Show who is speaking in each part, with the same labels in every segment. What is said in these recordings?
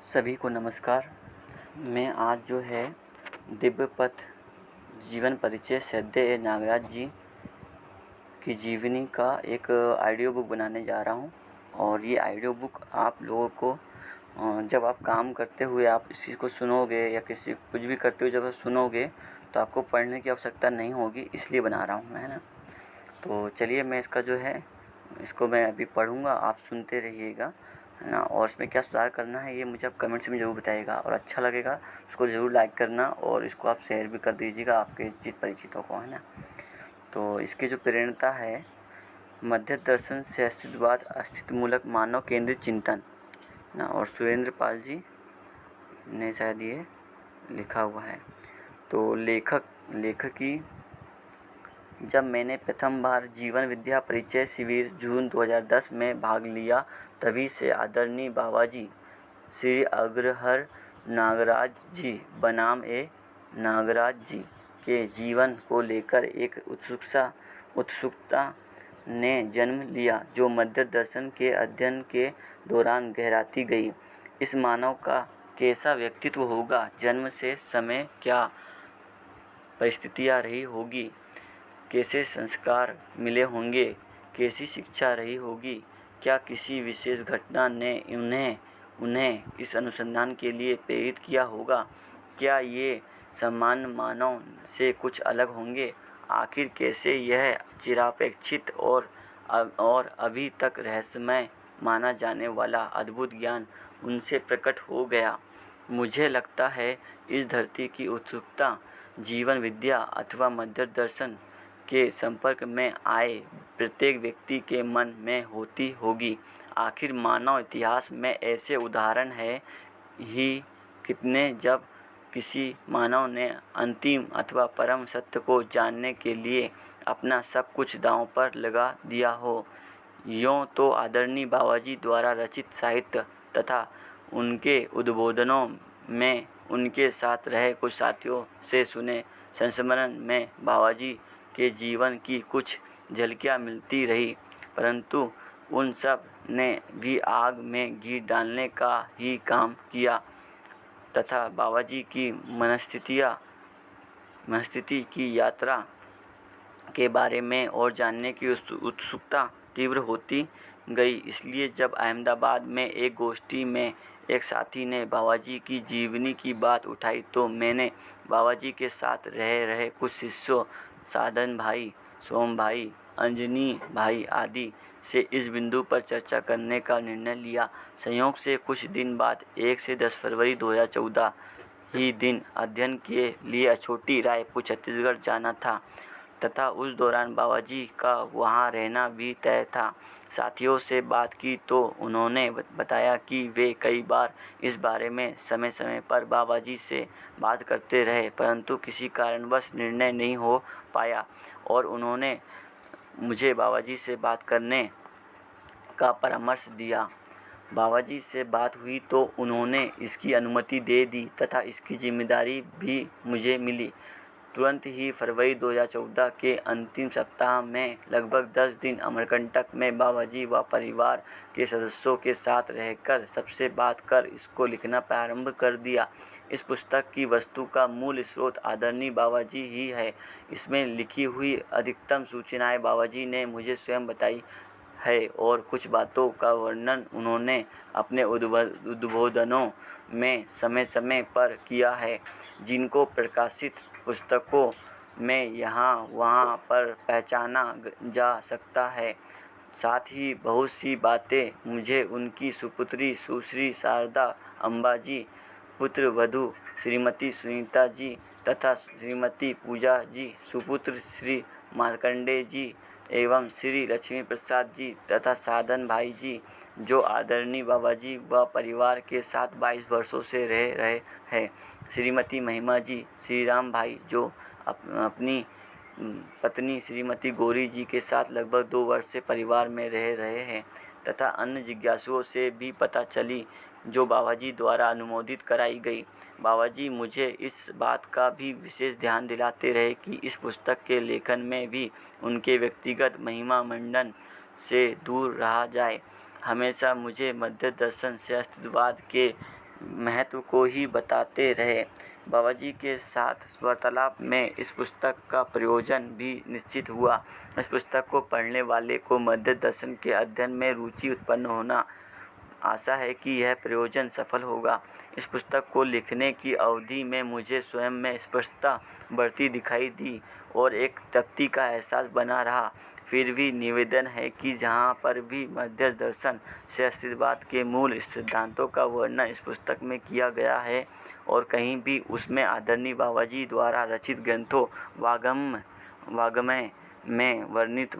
Speaker 1: सभी को नमस्कार। मैं आज जो है दिव्य पथ जीवन परिचय सद्य ए नागराज जी की जीवनी का एक ऑडियो बुक बनाने जा रहा हूँ। और ये ऑडियो बुक आप लोगों को जब आप काम करते हुए आप इस चीज़ को सुनोगे या किसी कुछ भी करते हुए जब आप सुनोगे तो आपको पढ़ने की आवश्यकता नहीं होगी, इसलिए बना रहा हूँ मैं, है ना। तो चलिए मैं इसको मैं अभी पढ़ूँगा, आप सुनते रहिएगा, है ना। और इसमें क्या सुधार करना है ये मुझे आप कमेंट्स में ज़रूर बताइएगा, और अच्छा लगेगा उसको ज़रूर लाइक करना और इसको आप शेयर भी कर दीजिएगा आपके परिचितों को, है ना। तो इसकी जो प्रेरणा है, मध्य दर्शन से अस्तित्ववाद, अस्तित्वमूलक मानव केंद्रित चिंतन ना, और सुरेंद्र पाल जी ने शायद ये लिखा हुआ है। तो लेखकी जब मैंने प्रथम बार जीवन विद्या परिचय शिविर जून 2010 में भाग लिया, तभी से आदरणीय बाबाजी श्री अग्रहर नागराज जी बनाम ए नागराज जी के जीवन को लेकर एक उत्सुकता ने जन्म लिया, जो मध्य दर्शन के अध्ययन के दौरान गहराती गई। इस मानव का कैसा व्यक्तित्व होगा, जन्म से समय क्या परिस्थितियाँ रही होगी, कैसे संस्कार मिले होंगे, कैसी शिक्षा रही होगी, क्या किसी विशेष घटना ने उन्हें इस अनुसंधान के लिए प्रेरित किया होगा, क्या ये सामान्य मानव से कुछ अलग होंगे, आखिर कैसे यह चिरापेक्षित और अभी तक रहस्यमय माना जाने वाला अद्भुत ज्ञान उनसे प्रकट हो गया। मुझे लगता है इस धरती की उत्सुकता जीवन विद्या अथवा मध्य दर्शन के संपर्क में आए प्रत्येक व्यक्ति के मन में होती होगी। आखिर मानव इतिहास में ऐसे उदाहरण हैं ही कितने जब किसी मानव ने अंतिम अथवा परम सत्य को जानने के लिए अपना सब कुछ दांव पर लगा दिया हो। यूँ तो आदरणीय बाबाजी द्वारा रचित साहित्य तथा उनके उद्बोधनों में उनके साथ रहे कुछ साथियों से सुने संस्मरण में बाबाजी के जीवन की कुछ झलकियाँ मिलती रही, परंतु उन सब ने भी आग में घी डालने का ही काम किया तथा बाबाजी की मनस्थिति की यात्रा के बारे में और जानने की उत्सुकता तीव्र होती गई। इसलिए जब अहमदाबाद में एक गोष्ठी में एक साथी ने बाबाजी की जीवनी की बात उठाई, तो मैंने बाबाजी के साथ रहे कुछ शिष्यों, साधन भाई, सोम भाई, अंजनी भाई आदि से इस बिंदु पर चर्चा करने का निर्णय लिया। संयोग से कुछ दिन बाद 1 से 10 फरवरी 2014 ही दिन अध्ययन के लिए छोटी रायपुर छत्तीसगढ़ जाना था तथा उस दौरान बाबाजी का वहाँ रहना भी तय था। साथियों से बात की तो उन्होंने बताया कि वे कई बार इस बारे में समय समय पर बाबाजी से बात करते रहे, परंतु किसी कारणवश निर्णय नहीं हो पाया और उन्होंने मुझे बाबाजी से बात करने का परामर्श दिया। बाबाजी से बात हुई तो उन्होंने इसकी अनुमति दे दी तथा इसकी जिम्मेदारी भी मुझे मिली। तुरंत ही फरवरी 2014 के अंतिम सप्ताह में लगभग 10 दिन अमरकंटक में बाबाजी व परिवार के सदस्यों के साथ रहकर सबसे बात कर इसको लिखना प्रारंभ कर दिया। इस पुस्तक की वस्तु का मूल स्रोत आदरणीय बाबाजी ही है। इसमें लिखी हुई अधिकतम सूचनाएं बाबाजी ने मुझे स्वयं बताई है और कुछ बातों का वर्णन उन्होंने अपने उद्बोधनों में समय समय पर किया है, जिनको प्रकाशित पुस्तकों में यहाँ वहाँ पर पहचाना जा सकता है। साथ ही बहुत सी बातें मुझे उनकी सुपुत्री सुश्री शारदा अम्बाजी, पुत्र वधू श्रीमती सुनीता जी तथा श्रीमती पूजा जी, सुपुत्र श्री मार्कंडेय जी एवं श्री लक्ष्मी प्रसाद जी तथा साधन भाई जी, जो आदरणीय बाबाजी व परिवार के साथ 22 वर्षों से रह रहे हैं, श्रीमती महिमा जी, श्री राम भाई जो अपनी पत्नी श्रीमती गौरी जी के साथ लगभग 2 वर्ष से परिवार में रह रहे हैं, तथा अन्य जिज्ञासुओं से भी पता चली जो बाबाजी द्वारा अनुमोदित कराई गई। बाबाजी मुझे इस बात का भी विशेष ध्यान दिलाते रहे कि इस पुस्तक के लेखन में भी उनके व्यक्तिगत महिमा मंडन से दूर रहा जाए। हमेशा मुझे मध्य दर्शन से अस्तित्ववाद के महत्व को ही बताते रहे। बाबाजी के साथ वार्तालाप में इस पुस्तक का प्रयोजन भी निश्चित हुआ। इस पुस्तक को पढ़ने वाले को मध्य दर्शन के अध्ययन में रुचि उत्पन्न होना। आशा है कि यह प्रयोजन सफल होगा। इस पुस्तक को लिखने की अवधि में मुझे स्वयं में स्पष्टता बढ़ती दिखाई दी और एक तृप्ति का एहसास बना रहा। फिर भी निवेदन है कि जहाँ पर भी मध्य दर्शन से अस्तित्ववाद के मूल सिद्धांतों का वर्णन इस पुस्तक में किया गया है और कहीं भी उसमें आदरणीय बाबाजी द्वारा रचित ग्रंथों वाङ्मय में वर्णित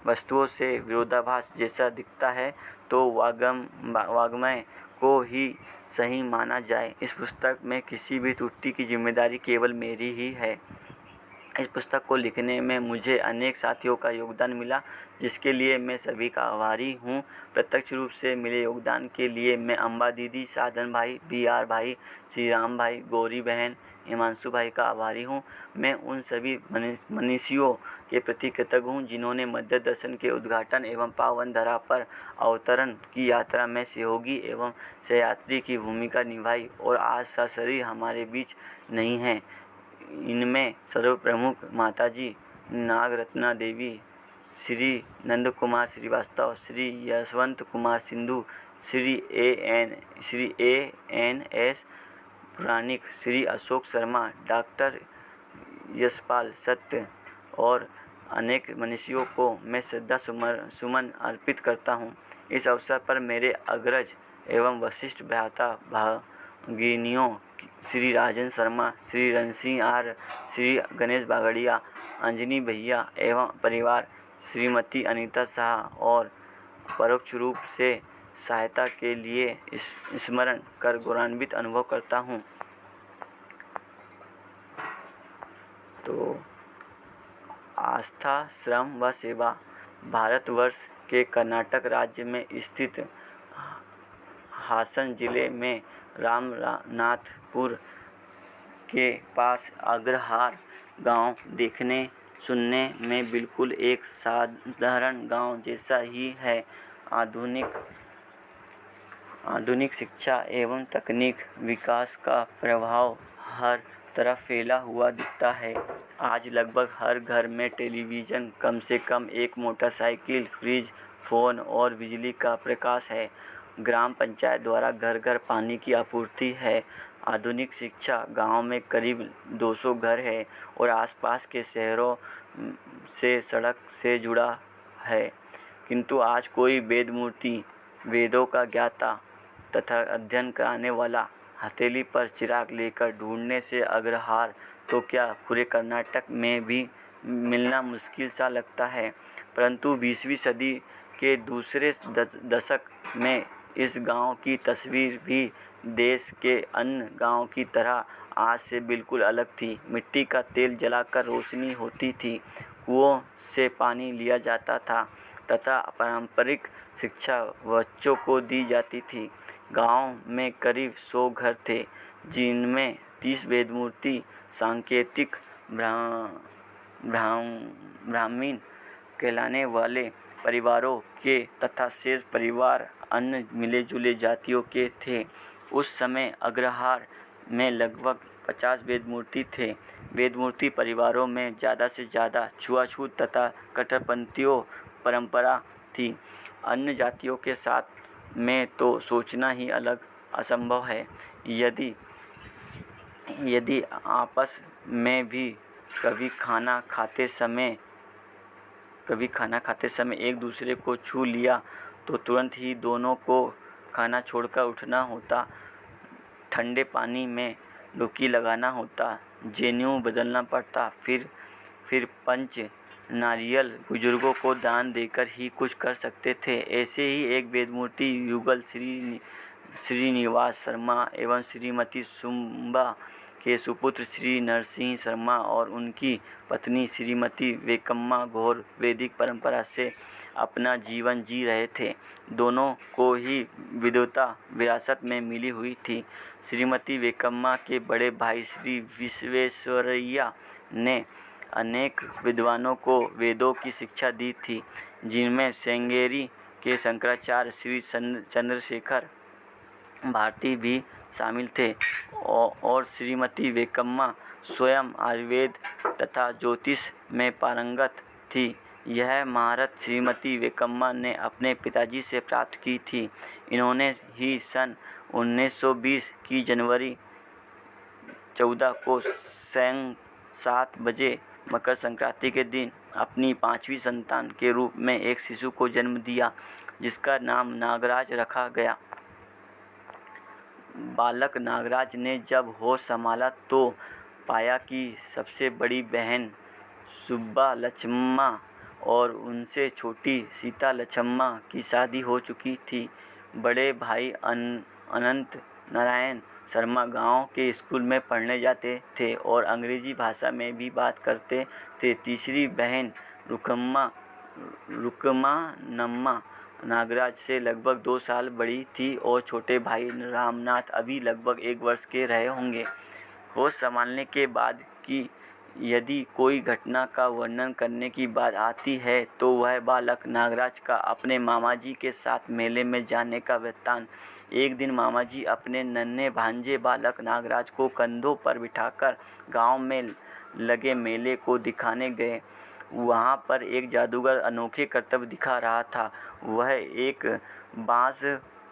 Speaker 1: वस्तुओं से विरोधाभास जैसा दिखता है, तो वाङ्मय को ही सही माना जाए। इस पुस्तक में किसी भी त्रुटि की जिम्मेदारी केवल मेरी ही है। इस पुस्तक को लिखने में मुझे अनेक साथियों का योगदान मिला, जिसके लिए मैं सभी का आभारी हूँ। प्रत्यक्ष रूप से मिले योगदान के लिए मैं अम्बा दीदी, साधन भाई, BR भाई, श्री राम भाई, गौरी बहन, हिमांशु भाई का आभारी हूँ। मैं उन सभी मनीषियों के प्रति कृतज्ञ हूँ जिन्होंने मध्य दर्शन के उद्घाटन एवं पावन धरा पर अवतरण की यात्रा में सहयोगी एवं सहयात्री की भूमिका निभाई और आज सशरीर हमारे बीच नहीं हैं। इनमें सर्वप्रमुख माताजी नागरत्ना देवी, श्री नंद कुमार श्रीवास्तव, श्री यशवंत कुमार सिंधु, श्री ANS पुराणिक, श्री अशोक शर्मा, डॉक्टर यशपाल सत्य और अनेक मनीषियों को मैं श्रद्धा सुमन अर्पित करता हूँ। इस अवसर पर मेरे अग्रज एवं वशिष्ठ भ्राता भगिनियों श्री राजन शर्मा, श्री रणसिंह R, श्री गणेश बागड़िया, अंजनी भैया एवं परिवार, श्रीमती अनीता शाह और परोक्ष रूप से सहायता के लिए स्मरण कर गौरवान्वित अनुभव करता हूँ। तो आस्था, श्रम व सेवा। भारतवर्ष के कर्नाटक राज्य में स्थित हासन जिले में रामनाथपुर के पास अग्रहार गांव देखने सुनने में बिल्कुल एक साधारण गांव जैसा ही है। आधुनिक शिक्षा एवं तकनीक विकास का प्रभाव हर तरफ फैला हुआ दिखता है। आज लगभग हर घर में टेलीविज़न, कम से कम एक मोटरसाइकिल, फ्रिज, फ़ोन और बिजली का प्रकाश है। ग्राम पंचायत द्वारा घर घर पानी की आपूर्ति है। आधुनिक शिक्षा गांव में करीब 200 घर है और आसपास के शहरों से सड़क से जुड़ा है। किंतु आज कोई वेदों का ज्ञाता तथा अध्ययन कराने वाला हथेली पर चिराग लेकर ढूंढने से अग्रहार तो क्या पूरे कर्नाटक में भी मिलना मुश्किल सा लगता है। परंतु 20वीं सदी के दूसरे दशक में इस गांव की तस्वीर भी देश के अन्य गांव की तरह आज से बिल्कुल अलग थी। मिट्टी का तेल जलाकर रोशनी होती थी, कुओं से पानी लिया जाता था तथा पारंपरिक शिक्षा बच्चों को दी जाती थी। गांव में करीब 100 घर थे, जिनमें 30 वेदमूर्ति सांकेतिक ब्राह्मीण कहलाने वाले परिवारों के तथा शेष परिवार अन्य मिले जुले जातियों के थे। उस समय अग्रहार में लगभग 50 वेदमूर्ति थे। वेदमूर्ति परिवारों में ज़्यादा से ज़्यादा छुआछूत तथा कट्टरपंथियों परंपरा थी। अन्य जातियों के साथ में तो सोचना ही अलग असंभव है। यदि आपस में भी कभी खाना खाते समय एक दूसरे को छू लिया तो तुरंत ही दोनों को खाना छोड़कर उठना होता, ठंडे पानी में डुबकी लगाना होता, जनेऊ बदलना पड़ता, फिर पंच नारियल बुजुर्गों को दान देकर ही कुछ कर सकते थे। ऐसे ही एक वेदमूर्ति युगल श्रीनिवास शर्मा एवं श्रीमती सुंबा के सुपुत्र श्री नरसिंह शर्मा और उनकी पत्नी श्रीमती वेकम्मा घोर वैदिक परंपरा से अपना जीवन जी रहे थे। दोनों को ही विद्वता विरासत में मिली हुई थी। श्रीमती वेकम्मा के बड़े भाई श्री विश्वेश्वरैया ने अनेक विद्वानों को वेदों की शिक्षा दी थी, जिनमें श्रृंगेरी के शंकराचार्य श्री चंद्रशेखर भारती भी शामिल थे और श्रीमती वेंकम्मा स्वयं आयुर्वेद तथा ज्योतिष में पारंगत थी। यह महारत श्रीमती वेंकम्मा ने अपने पिताजी से प्राप्त की थी। इन्होंने ही सन 1920 की जनवरी 14 को सैंग 7 बजे मकर संक्रांति के दिन अपनी 5वीं संतान के रूप में एक शिशु को जन्म दिया, जिसका नाम नागराज रखा गया। बालक नागराज ने जब होश संभाला तो पाया कि सबसे बड़ी बहन सुब्बा लक्ष्मम्मा और उनसे छोटी सीता लक्ष्मम्मा की शादी हो चुकी थी। बड़े भाई अनंत नारायण शर्मा गांव के स्कूल में पढ़ने जाते थे और अंग्रेजी भाषा में भी बात करते थे। तीसरी बहन रुकमानम्मा नागराज से लगभग 2 साल बड़ी थी और छोटे भाई रामनाथ अभी लगभग 1 वर्ष के रहे होंगे। होश संभालने के बाद की यदि कोई घटना का वर्णन करने की बात आती है तो वह बालक नागराज का अपने मामाजी के साथ मेले में जाने का वृत्तांत। एक दिन मामाजी अपने नन्हे भांजे बालक नागराज को कंधों पर बिठाकर गांव में लगे मेले को दिखाने गए। वहां पर एक जादूगर अनोखे करतब दिखा रहा था। वह एक बांस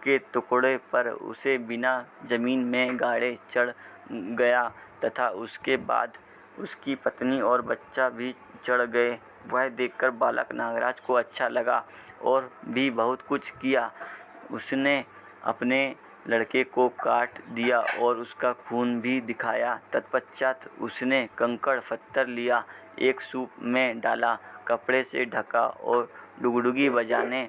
Speaker 1: के टुकड़े पर उसे बिना जमीन में गाड़े चढ़ गया तथा उसके बाद उसकी पत्नी और बच्चा भी चढ़ गए। वह देखकर बालक नागराज को अच्छा लगा और भी बहुत कुछ किया। उसने अपने लड़के को काट दिया और उसका खून भी दिखाया। तत्पश्चात उसने कंकड़ पत्थर लिया, एक सूप में डाला, कपड़े से ढका और डुगडुगी बजाने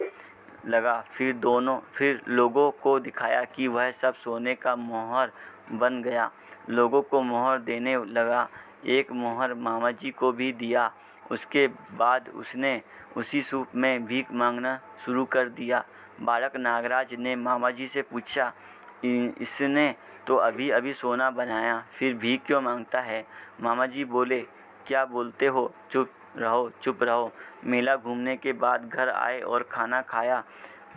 Speaker 1: लगा। फिर लोगों को दिखाया कि वह सब सोने का मोहर बन गया। लोगों को मोहर देने लगा। एक मोहर मामाजी को भी दिया। उसके बाद उसने उसी सूप में भीख मांगना शुरू कर दिया। बालक नागराज ने मामाजी से पूछा, इसने तो अभी अभी सोना बनाया, फिर भीख क्यों मांगता है? मामाजी बोले, क्या बोलते हो? चुप रहो। मेला घूमने के बाद घर आए और खाना खाया।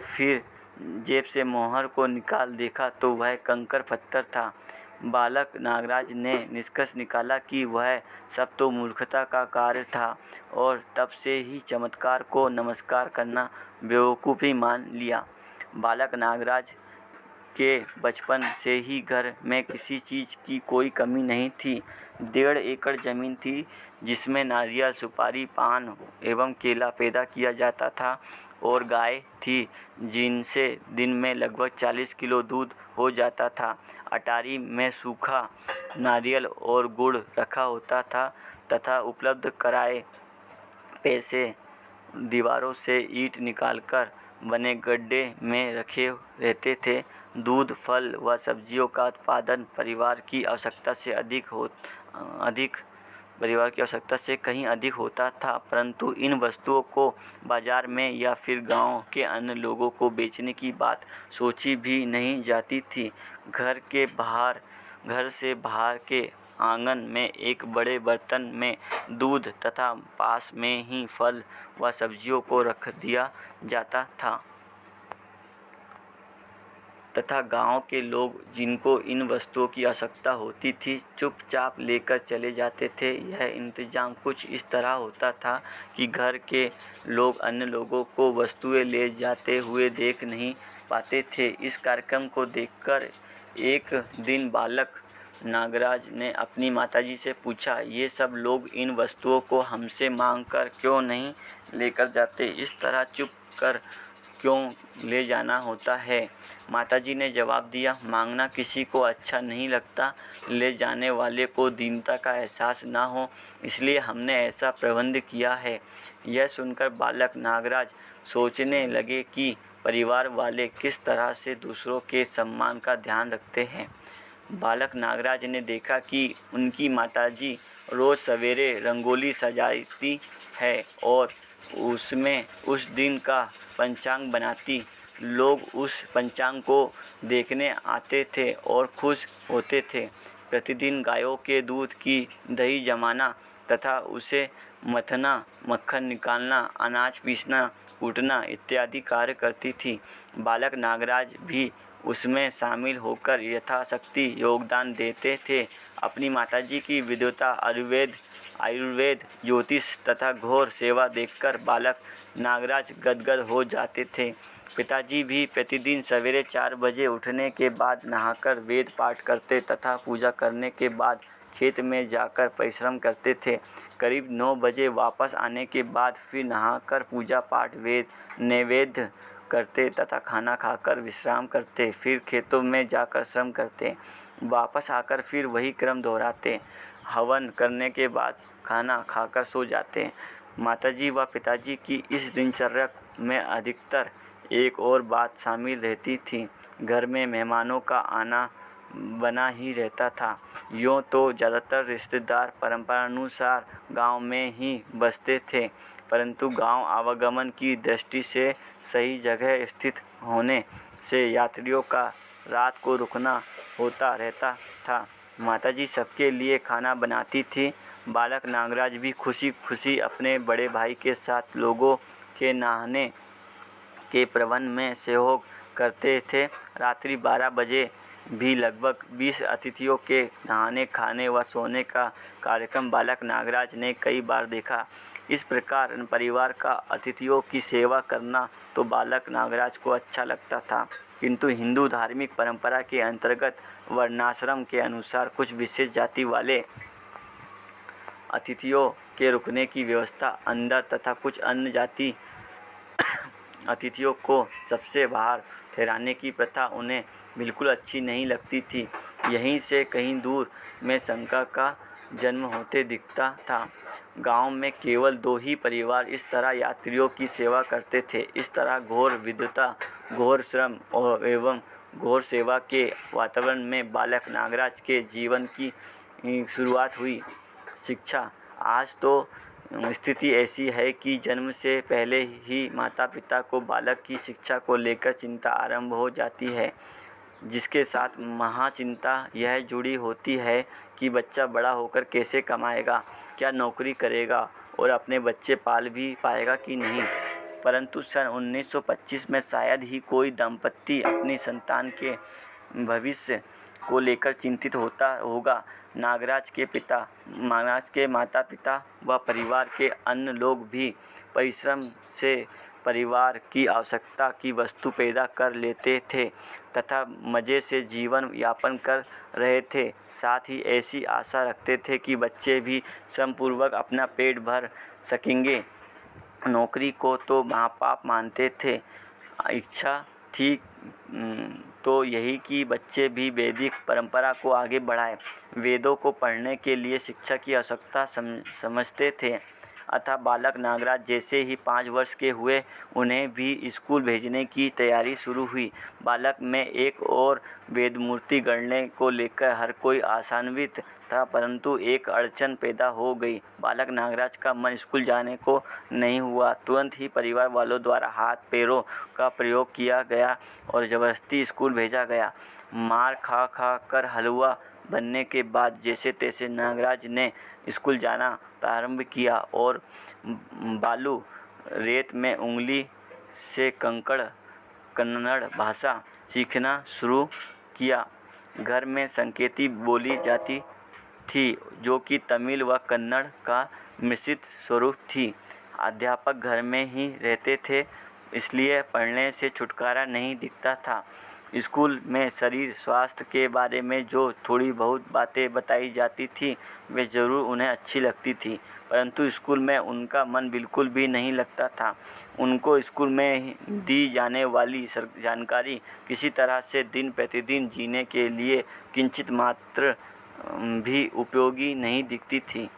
Speaker 1: फिर जेब से मोहर को निकाल देखा तो वह कंकड़ पत्थर था। बालक नागराज ने निष्कर्ष निकाला कि वह सब तो मूर्खता का कार्य था और तब से ही चमत्कार को नमस्कार करना बेवकूफ़ी मान लिया। बालक नागराज के बचपन से ही घर में किसी चीज़ की कोई कमी नहीं थी। 1.5 एकड़ ज़मीन थी जिसमें नारियल, सुपारी, पान एवं केला पैदा किया जाता था और गाय थी जिनसे दिन में लगभग 40 किलो दूध हो जाता था। अटारी में सूखा नारियल और गुड़ रखा होता था तथा उपलब्ध कराए पैसे दीवारों से ईंट निकालकर बने गड्ढे में रखे रहते थे। दूध, फल व सब्जियों का उत्पादन परिवार की आवश्यकता से कहीं अधिक होता था, परंतु इन वस्तुओं को बाजार में या फिर गांव के अन्य लोगों को बेचने की बात सोची भी नहीं जाती थी। घर से बाहर के आंगन में एक बड़े बर्तन में दूध तथा पास में ही फल व सब्जियों को रख दिया जाता था तथा गांव के लोग जिनको इन वस्तुओं की आवश्यकता होती थी चुपचाप लेकर चले जाते थे। यह इंतजाम कुछ इस तरह होता था कि घर के लोग अन्य लोगों को वस्तुएं ले जाते हुए देख नहीं पाते थे। इस कार्यक्रम को देखकर एक दिन बालक नागराज ने अपनी माताजी से पूछा, ये सब लोग इन वस्तुओं को हमसे मांग कर क्यों नहीं लेकर जाते? इस तरह चुप कर क्यों ले जाना होता है? माताजी ने जवाब दिया, मांगना किसी को अच्छा नहीं लगता, ले जाने वाले को दीनता का एहसास ना हो, इसलिए हमने ऐसा प्रबंध किया है। यह सुनकर बालक नागराज सोचने लगे कि परिवार वाले किस तरह से दूसरों के सम्मान का ध्यान रखते हैं। बालक नागराज ने देखा कि उनकी माताजी रोज़ सवेरे रंगोली सजाती है और उसमें उस दिन का पंचांग बनाती। लोग उस पंचांग को देखने आते थे और खुश होते थे। प्रतिदिन गायों के दूध की दही जमाना तथा उसे मथना, मक्खन निकालना, अनाज पीसना कूटना इत्यादि कार्य करती थी। बालक नागराज भी उसमें शामिल होकर यथाशक्ति योगदान देते थे। अपनी माताजी की विद्वता, आयुर्वेद, ज्योतिष तथा घोर सेवा देखकर बालक नागराज गदगद हो जाते थे। पिताजी भी प्रतिदिन सवेरे 4 बजे उठने के बाद नहाकर वेद पाठ करते तथा पूजा करने के बाद खेत में जाकर परिश्रम करते थे। करीब 9 बजे वापस आने के बाद फिर नहाकर पूजा पाठ नैवेद्य करते तथा खाना खाकर विश्राम करते। फिर खेतों में जाकर श्रम करते। वापस आकर फिर वही क्रम दोहराते। हवन करने के बाद खाना खाकर सो जाते। माताजी व पिताजी की इस दिनचर्या में अधिकतर एक और बात शामिल रहती थी। घर में मेहमानों का आना बना ही रहता था। यूँ तो ज़्यादातर रिश्तेदार परंपरानुसार गांव में ही बसते थे, परंतु गांव आवागमन की दृष्टि से सही जगह स्थित होने से यात्रियों का रात को रुकना होता रहता था। माताजी सबके लिए खाना बनाती थी। बालक नागराज भी खुशी खुशी अपने बड़े भाई के साथ लोगों के नहाने के प्रबंध में सहयोग करते थे। रात्रि 12 बजे भी लगभग 20 अतिथियों के नहाने, खाने व सोने का कार्यक्रम बालक नागराज ने कई बार देखा। इस प्रकार परिवार का अतिथियों की सेवा करना तो बालक नागराज को अच्छा लगता था, किंतु हिंदू धार्मिक परंपरा के अंतर्गत वर्णाश्रम के अनुसार कुछ विशेष जाति वाले अतिथियों के रुकने की व्यवस्था अंदर तथा कुछ अन्य जाति अतिथियों को सबसे बाहर ठहराने की प्रथा उन्हें बिल्कुल अच्छी नहीं लगती थी। यहीं से कहीं दूर में शंका का जन्म होते दिखता था। गांव में केवल 2 ही परिवार इस तरह यात्रियों की सेवा करते थे। इस तरह घोर विद्वता, घोर श्रम एवं घोर सेवा के वातावरण में बालक नागराज के जीवन की शुरुआत हुई। शिक्षा। आज तो स्थिति ऐसी है कि जन्म से पहले ही माता पिता को बालक की शिक्षा को लेकर चिंता आरंभ हो जाती है, जिसके साथ महाचिंता यह जुड़ी होती है कि बच्चा बड़ा होकर कैसे कमाएगा, क्या नौकरी करेगा और अपने बच्चे पाल भी पाएगा कि नहीं। परंतु सन 1925 में शायद ही कोई दंपत्ति अपनी संतान के भविष्य को लेकर चिंतित होगा। नागराज के माता पिता व परिवार के अन्य लोग भी परिश्रम से परिवार की आवश्यकता की वस्तु पैदा कर लेते थे तथा मज़े से जीवन यापन कर रहे थे। साथ ही ऐसी आशा रखते थे कि बच्चे भी श्रमपूर्वक अपना पेट भर सकेंगे। नौकरी को तो महापाप मानते थे। इच्छा थी तो यही कि बच्चे भी वैदिक परंपरा को आगे बढ़ाएं। वेदों को पढ़ने के लिए शिक्षा की आवश्यकता समझते थे। अतः बालक नागराज जैसे ही 5 वर्ष के हुए, उन्हें भी स्कूल भेजने की तैयारी शुरू हुई। बालक में एक और वेदमूर्ति गढ़ने को लेकर हर कोई आशान्वित था, परंतु एक अड़चन पैदा हो गई। बालक नागराज का मन स्कूल जाने को नहीं हुआ। तुरंत ही परिवार वालों द्वारा हाथ पैरों का प्रयोग किया गया और जबरदस्ती स्कूल भेजा गया। मार खा खा कर हलवा बनने के बाद जैसे तैसे नागराज ने स्कूल जाना प्रारंभ किया और बालू रेत में उंगली से कन्नड़ भाषा सीखना शुरू किया। घर में संकेती बोली जाती थी, जो कि तमिल व कन्नड़ का मिश्रित स्वरूप थी। अध्यापक घर में ही रहते थे, इसलिए पढ़ने से छुटकारा नहीं दिखता था। स्कूल में शरीर स्वास्थ्य के बारे में जो थोड़ी बहुत बातें बताई जाती थी, वे ज़रूर उन्हें अच्छी लगती थी, परंतु स्कूल में उनका मन बिल्कुल भी नहीं लगता था। उनको स्कूल में दी जाने वाली जानकारी किसी तरह से दिन प्रतिदिन जीने के लिए किंचित मात्र भी उपयोगी नहीं दिखती थी।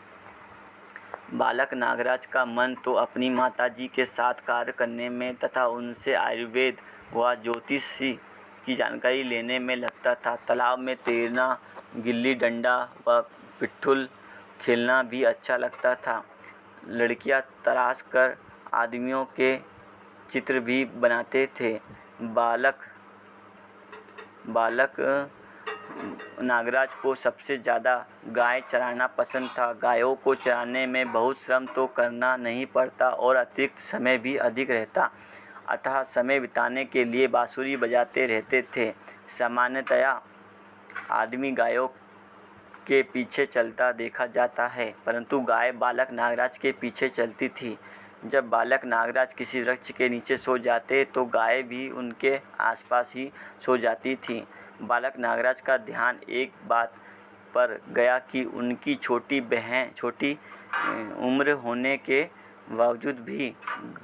Speaker 1: बालक नागराज का मन तो अपनी माताजी के साथ कार्य करने में तथा उनसे आयुर्वेद व ज्योतिष की जानकारी लेने में लगता था। तालाब में तैरना, गिल्ली डंडा व पिट्ठूल खेलना भी अच्छा लगता था। लड़कियां तराश कर आदमियों के चित्र भी बनाते थे। बालक नागराज को सबसे ज़्यादा गाय चराना पसंद था। गायों को चराने में बहुत श्रम तो करना नहीं पड़ता और अतिरिक्त समय भी अधिक रहता, अतः समय बिताने के लिए बांसुरी बजाते रहते थे। सामान्यतया आदमी गायों के पीछे चलता देखा जाता है, परंतु गाय बालक नागराज के पीछे चलती थी। जब बालक नागराज किसी वृक्ष के नीचे सो जाते तो गाय भी उनके आसपास ही सो जाती थी। बालक नागराज का ध्यान एक बात पर गया कि उनकी छोटी उम्र होने के बावजूद भी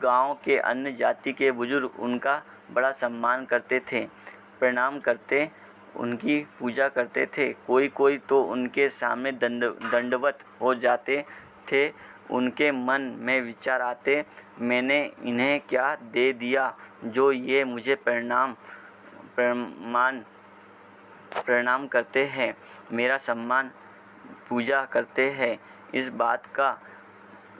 Speaker 1: गांव के अन्य जाति के बुजुर्ग उनका बड़ा सम्मान करते थे, प्रणाम करते, उनकी पूजा करते थे। कोई तो उनके सामने दंडवत हो जाते थे। उनके मन में विचार आते, मैंने इन्हें क्या दे दिया जो ये मुझे प्रणाम करते हैं, मेरा सम्मान पूजा करते हैं। इस बात का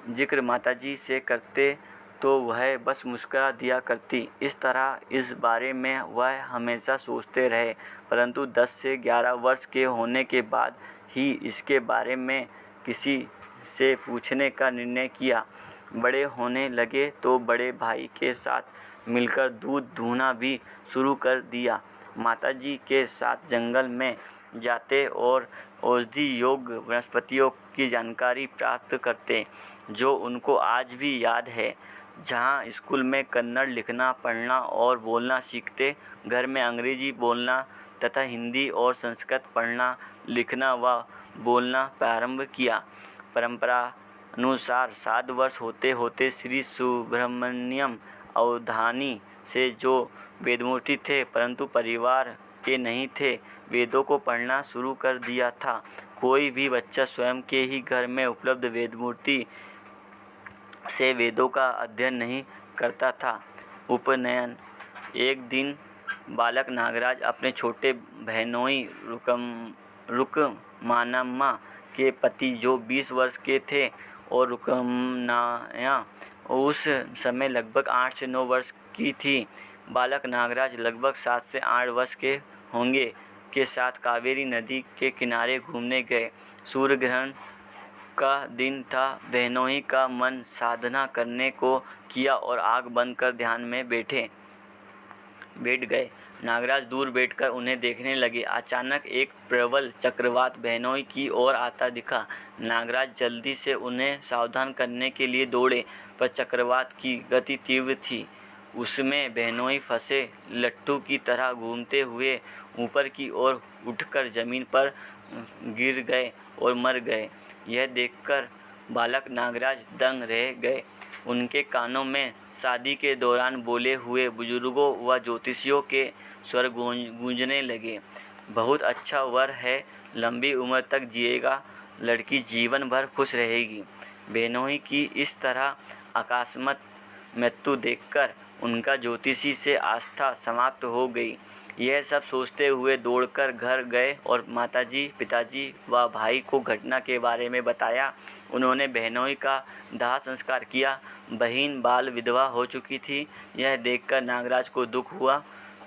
Speaker 1: जिक्र माताजी से करते तो वह बस मुस्कुरा दिया करती। इस तरह इस बारे में वह हमेशा सोचते रहे, परंतु 10 से 11 वर्ष के होने के बाद ही इसके बारे में किसी से पूछने का निर्णय किया। बड़े होने लगे तो बड़े भाई के साथ मिलकर दूध दूहना भी शुरू कर दिया। माताजी के साथ जंगल में जाते और औषधि योग्य वनस्पतियों की जानकारी प्राप्त करते, जो उनको आज भी याद है। जहाँ स्कूल में कन्नड़ लिखना, पढ़ना और बोलना सीखते, घर में अंग्रेजी बोलना तथा हिंदी और संस्कृत पढ़ना, लिखना व बोलना प्रारंभ किया। परंपरा अनुसार 7 वर्ष होते होते श्री सुब्रमण्यम अवधानी से जो वेदमूर्ति थे, परंतु परिवार के नहीं थे, वेदों को पढ़ना शुरू कर दिया था। कोई भी बच्चा स्वयं के ही घर में उपलब्ध वेदमूर्ति से वेदों का अध्ययन नहीं करता था। उपनयन। एक दिन बालक नागराज अपने छोटे बहनोई रुकमानम्मा के पति, जो 20 वर्ष के थे, और रुकमनाया उस समय लगभग 8 से 9 वर्ष की थी, बालक नागराज लगभग 7 से 8 वर्ष के होंगे, के साथ कावेरी नदी के किनारे घूमने गए। सूर्य ग्रहण का दिन था। बहनोई का मन साधना करने को किया और आँख बंद कर ध्यान में बैठ गए। नागराज दूर बैठकर उन्हें देखने लगे। अचानक एक प्रबल चक्रवात बहनोई की ओर आता दिखा। नागराज जल्दी से उन्हें सावधान करने के लिए दौड़े, पर चक्रवात की गति तीव्र थी। उसमें बहनोई फंसे लट्टू की तरह घूमते हुए ऊपर की ओर उठकर जमीन पर गिर गए और मर गए। यह देखकर बालक नागराज दंग रह गए। उनके कानों में शादी के दौरान बोले हुए बुजुर्गों व ज्योतिषियों के स्वर गूंजने लगे। बहुत अच्छा वर है, लंबी उम्र तक जिएगा, लड़की जीवन भर खुश रहेगी। बहनोई की इस तरह अकस्मात मृत्यु देखकर उनका ज्योतिषी से आस्था समाप्त हो गई। यह सब सोचते हुए दौड़कर घर गए और माताजी, पिताजी व भाई को घटना के बारे में बताया। उन्होंने बहनोई का दाह संस्कार किया। बहन बाल विधवा हो चुकी थी। यह देखकर नागराज को दुख हुआ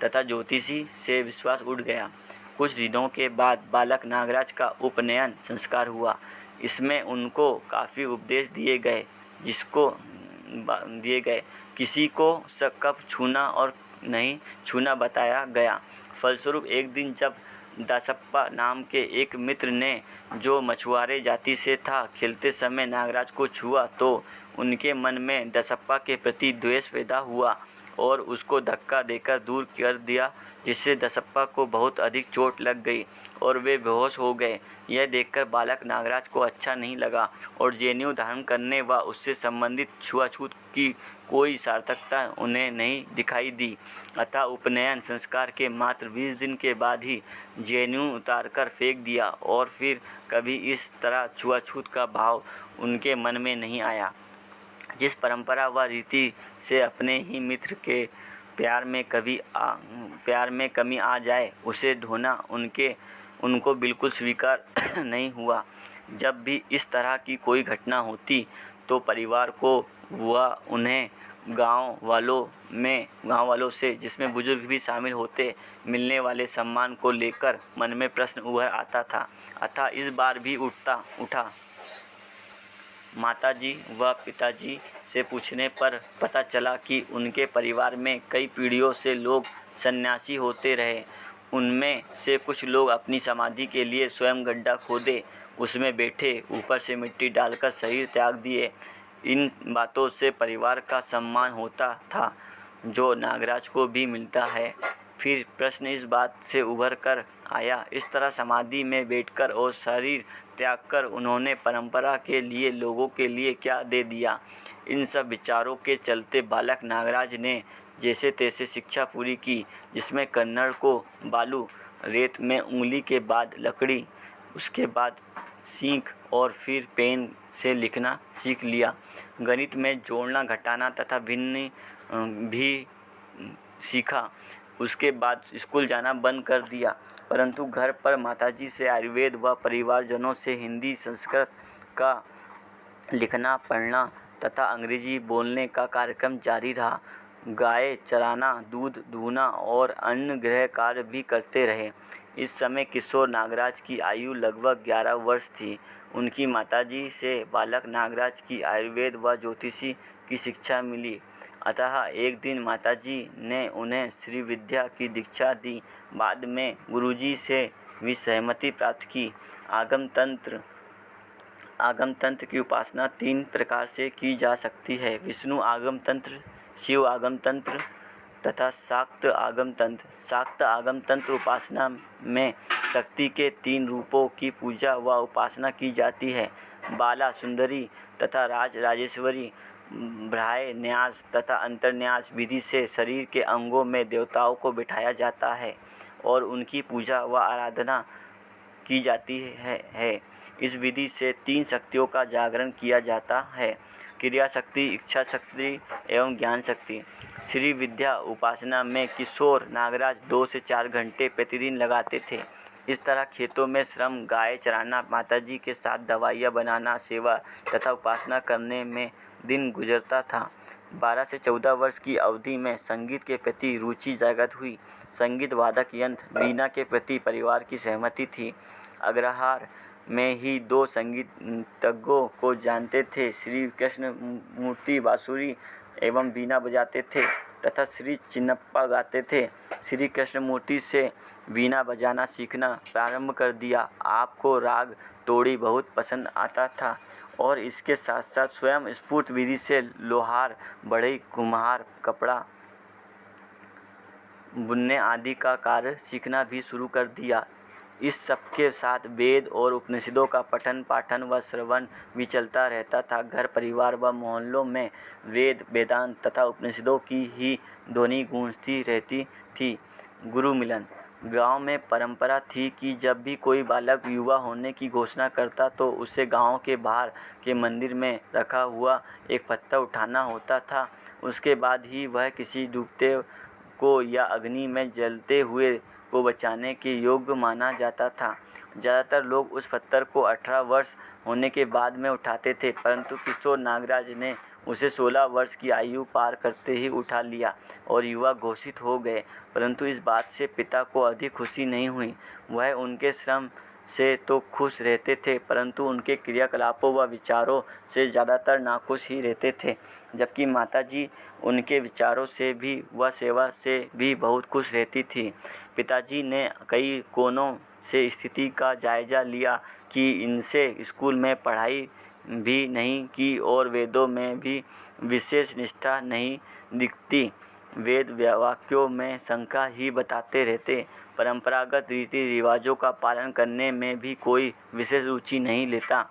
Speaker 1: तथा ज्योतिषी से विश्वास उठ गया। कुछ दिनों के बाद बालक नागराज का उपनयन संस्कार हुआ। इसमें उनको काफ़ी उपदेश दिए गए, किसी को कब छूना और नहीं छूना बताया गया। फलस्वरूप एक दिन जब दासप्पा नाम के एक मित्र ने, जो मछुआरे जाति से था, खेलते समय नागराज को छुआ तो उनके मन में दासप्पा के प्रति द्वेष पैदा हुआ और उसको धक्का देकर दूर कर दिया, जिससे दासप्पा को बहुत अधिक चोट लग गई और वे बेहोश हो गए। यह देखकर बालक नागराज को अच्छा नहीं लगा और जनेऊ धारण करने व उससे संबंधित छुआछूत की कोई सार्थकता उन्हें नहीं दिखाई दी, अतः उपनयन संस्कार के मात्र 20 दिन के बाद ही जनेऊ उतारकर फेंक दिया और फिर कभी इस तरह छुआछूत का भाव उनके मन में नहीं आया। जिस परंपरा व रीति से अपने ही मित्र के प्यार में कमी आ जाए, उसे ढोना उनको बिल्कुल स्वीकार नहीं हुआ। जब भी इस तरह की कोई घटना होती तो परिवार को व उन्हें गांव वालों से, जिसमें बुजुर्ग भी शामिल होते, मिलने वाले सम्मान को लेकर मन में प्रश्न उभर आता था। अतः इस बार भी उठा। माताजी व पिताजी से पूछने पर पता चला कि उनके परिवार में कई पीढ़ियों से लोग सन्यासी होते रहे। उनमें से कुछ लोग अपनी समाधि के लिए स्वयं गड्ढा खोदे, उसमें बैठे, ऊपर से मिट्टी डालकर शरीर त्याग दिए। इन बातों से परिवार का सम्मान होता था, जो नागराज को भी मिलता है। फिर प्रश्न इस बात से उभर कर आया, इस तरह समाधि में बैठकर और शरीर त्याग कर उन्होंने परंपरा के लिए लोगों के लिए क्या दे दिया। इन सब विचारों के चलते बालक नागराज ने जैसे तैसे शिक्षा पूरी की, जिसमें कन्नड़ को बालू, रेत में उंगली के बाद लकड़ी, उसके बाद सीख और फिर पेन से लिखना सीख लिया। गणित में जोड़ना घटाना तथा भिन्न भी सीखा। उसके बाद स्कूल जाना बंद कर दिया, परंतु घर पर माताजी से आयुर्वेद व परिवारजनों से हिंदी संस्कृत का लिखना पढ़ना तथा अंग्रेजी बोलने का कार्यक्रम जारी रहा। गाय चराना, दूध दूहना और अन्य गृह कार्य भी करते रहे। इस समय किशोर नागराज की आयु लगभग 11 वर्ष थी। उनकी माताजी से बालक नागराज की आयुर्वेद व ज्योतिषी की शिक्षा मिली। अतः एक दिन माताजी ने उन्हें श्री विद्या की दीक्षा दी। बाद में गुरुजी से भी सहमति प्राप्त की। आगम तंत्र की उपासना 3 प्रकार से की जा सकती है: विष्णु आगम तंत्र, शिव आगम तंत्र तथा शाक्त आगम तंत्र। शाक्त आगम तंत्र उपासना में शक्ति के 3 रूपों की पूजा व उपासना की जाती है: बाला सुंदरी तथा राजेश्वरी। बाह्य न्यास तथा अंतर्न्यास विधि से शरीर के अंगों में देवताओं को बिठाया जाता है और उनकी पूजा व आराधना की जाती है। इस विधि से 3 शक्तियों का जागरण किया जाता है: क्रिया शक्ति, इच्छा शक्ति एवं ज्ञान शक्ति। श्री विद्या उपासना में किशोर नागराज 2 से 4 घंटे प्रतिदिन लगाते थे। इस तरह खेतों में श्रम, गाय चराना, माताजी के साथ दवाइयाँ बनाना, सेवा तथा उपासना करने में दिन गुजरता था। 12 से 14 वर्ष की अवधि में संगीत के प्रति रुचि जागृत हुई। संगीत वादक यंत्र वीणा के प्रति परिवार की सहमति थी। अग्रहार में ही 2 संगीतज्ञों को जानते थे। श्री कृष्ण मूर्ति बांसुरी एवं वीणा बजाते थे तथा श्री चिन्नप्पा गाते थे। श्री कृष्ण मूर्ति से वीणा बजाना सीखना प्रारंभ कर दिया। आपको राग तोड़ी बहुत पसंद आता था और इसके साथ साथ स्वयं स्फूर्त विधि से लोहार, बढ़ई, कुम्हार, कपड़ा बुनने आदि का कार्य सीखना भी शुरू कर दिया। इस सबके साथ वेद और उपनिषदों का पठन पाठन व श्रवण भी चलता रहता था। घर परिवार व मोहल्लों में वेद, वेदांत तथा उपनिषदों की ही ध्वनि गूंजती रहती थी। गुरु मिलन। गांव में परंपरा थी कि जब भी कोई बालक युवा होने की घोषणा करता तो उसे गांव के बाहर के मंदिर में रखा हुआ एक पत्थर उठाना होता था। उसके बाद ही वह किसी डूबते को या अग्नि में जलते हुए को बचाने के योग्य माना जाता था। ज़्यादातर लोग उस पत्थर को 18 वर्ष होने के बाद में उठाते थे, परंतु किशोर नागराज ने उसे 16 वर्ष की आयु पार करते ही उठा लिया और युवा घोषित हो गए। परंतु इस बात से पिता को अधिक खुशी नहीं हुई। वह उनके श्रम से तो खुश रहते थे, परंतु उनके क्रियाकलापों व विचारों से ज़्यादातर नाखुश ही रहते थे। जबकि माताजी उनके विचारों से भी व सेवा से भी बहुत खुश रहती थी। पिताजी ने कई कोणों से स्थिति का जायजा लिया कि इनसे स्कूल में पढ़ाई भी नहीं की और वेदों में भी विशेष निष्ठा नहीं दिखती। वेद वाक्यों में शंका ही बताते रहते। परंपरागत रीति रिवाजों का पालन करने में भी कोई विशेष रुचि नहीं लेता।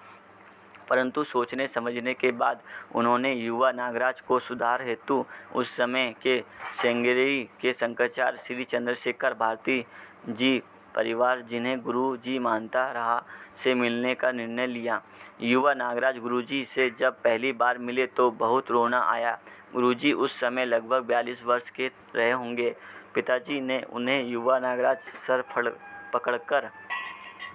Speaker 1: परंतु सोचने समझने के बाद उन्होंने युवा नागराज को सुधार हेतु उस समय के श्रृंगेरी के शंकराचार्य श्री चंद्रशेखर भारती जी परिवार, जिन्हें गुरु जी मानता रहा, से मिलने का निर्णय लिया। युवा नागराज गुरुजी से जब पहली बार मिले तो बहुत रोना आया। गुरुजी उस समय लगभग 42 वर्ष के रहे होंगे। पिताजी ने उन्हें युवा नागराज सर पकड़कर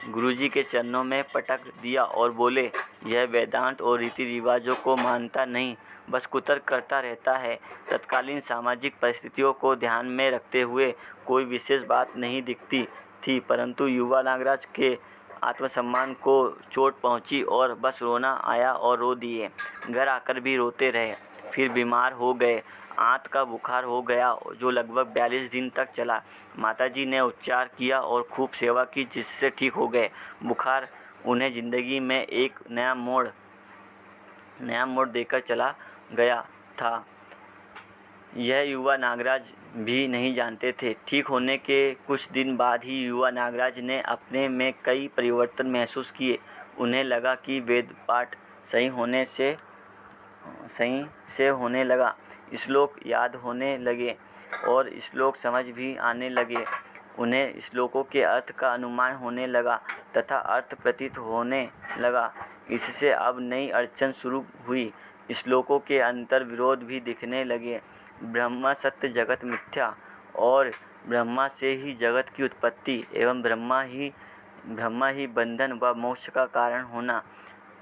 Speaker 1: गुरुजी के चरणों में पटक दिया और बोले, यह वेदांत और रीति रिवाजों को मानता नहीं, बस कुतर्क करता रहता है। तत्कालीन सामाजिक परिस्थितियों को ध्यान में रखते हुए कोई विशेष बात नहीं दिखती थी, परंतु युवा नागराज के आत्मसम्मान को चोट पहुंची और बस रोना आया और रो दिए। घर आकर भी रोते रहे। फिर बीमार हो गए। आंत का बुखार हो गया जो लगभग 42 दिन तक चला। माताजी ने उपचार किया और खूब सेवा की, जिससे ठीक हो गए। बुखार उन्हें जिंदगी में एक नया मोड़ देकर चला गया था। यह युवा नागराज भी नहीं जानते थे। ठीक होने के कुछ दिन बाद ही युवा नागराज ने अपने में कई परिवर्तन महसूस किए। उन्हें लगा कि वेद पाठ सही से होने लगा। श्लोक याद होने लगे और श्लोक समझ भी आने लगे। उन्हें श्लोकों के अर्थ का अनुमान होने लगा तथा अर्थ प्रतीत होने लगा। इससे अब नई अड़चन शुरू हुई। श्लोकों के अंतर विरोध भी दिखने लगे। ब्रह्म सत्य, जगत मिथ्या और ब्रह्मा से ही जगत की उत्पत्ति एवं ब्रह्मा ही बंधन व मोक्ष का कारण होना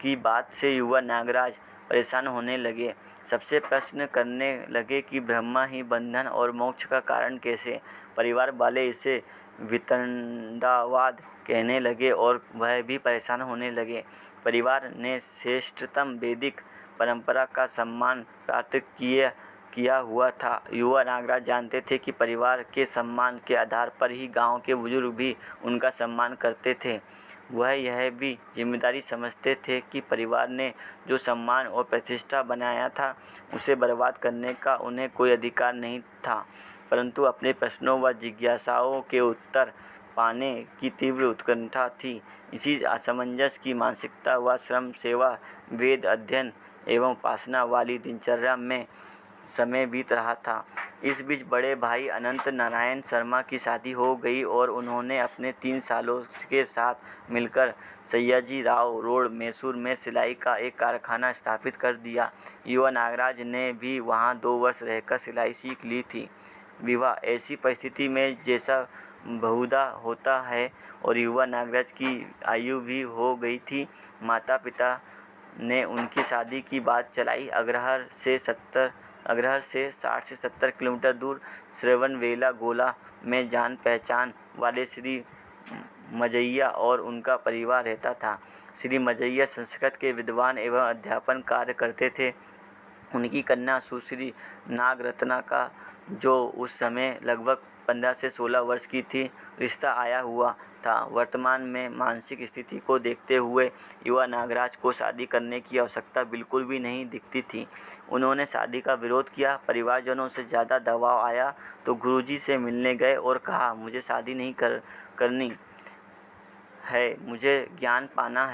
Speaker 1: की बात से युवा नागराज परेशान होने लगे। सबसे प्रश्न करने लगे कि ब्रह्मा ही बंधन और मोक्ष का कारण कैसे। परिवार वाले इसे वितंडावाद कहने लगे और वह भी परेशान होने लगे। परिवार ने श्रेष्ठतम वैदिक परंपरा का सम्मान प्राप्त किया हुआ था। युवा नागराज जानते थे कि परिवार के सम्मान के आधार पर ही गांव के बुजुर्ग भी उनका सम्मान करते थे। वह यह भी जिम्मेदारी समझते थे कि परिवार ने जो सम्मान और प्रतिष्ठा बनाया था उसे बर्बाद करने का उन्हें कोई अधिकार नहीं था। परंतु अपने प्रश्नों व जिज्ञासाओं के उत्तर पाने की तीव्र उत्कंठा थी। इसी असमंजस की मानसिकता व श्रम, सेवा, वेद अध्ययन एवं उपासना वाली दिनचर्या में समय बीत रहा था। इस बीच बड़े भाई अनंत नारायण शर्मा की शादी हो गई और उन्होंने अपने 3 सालों के साथ मिलकर सयाजी राव रोड, मैसूर में सिलाई का एक कारखाना स्थापित कर दिया। युवा नागराज ने भी वहां 2 वर्ष रहकर सिलाई सीख ली थी। विवाह ऐसी परिस्थिति में जैसा बहुधा होता है और युवा नागराज की आयु भी हो गई थी। माता पिता ने उनकी शादी की बात चलाई। अग्रहर से 60 से 70 किलोमीटर दूर श्रवणबेला गोला में जान पहचान वाले श्री मजैया और उनका परिवार रहता था। श्री मजैया संस्कृत के विद्वान एवं अध्यापन कार्य करते थे। उनकी कन्या सुश्री नागरत्ना का, जो उस समय लगभग 15 से 16 वर्ष की थी, रिश्ता आया हुआ था। वर्तमान में मानसिक स्थिति को देखते हुए युवा नागराज को शादी करने की आवश्यकता बिल्कुल भी नहीं दिखती थी। उन्होंने शादी का विरोध किया। परिवारजनों से ज़्यादा दबाव आया तो गुरुजी से मिलने गए और कहा, मुझे शादी नहीं करनी है, मुझे ज्ञान पाना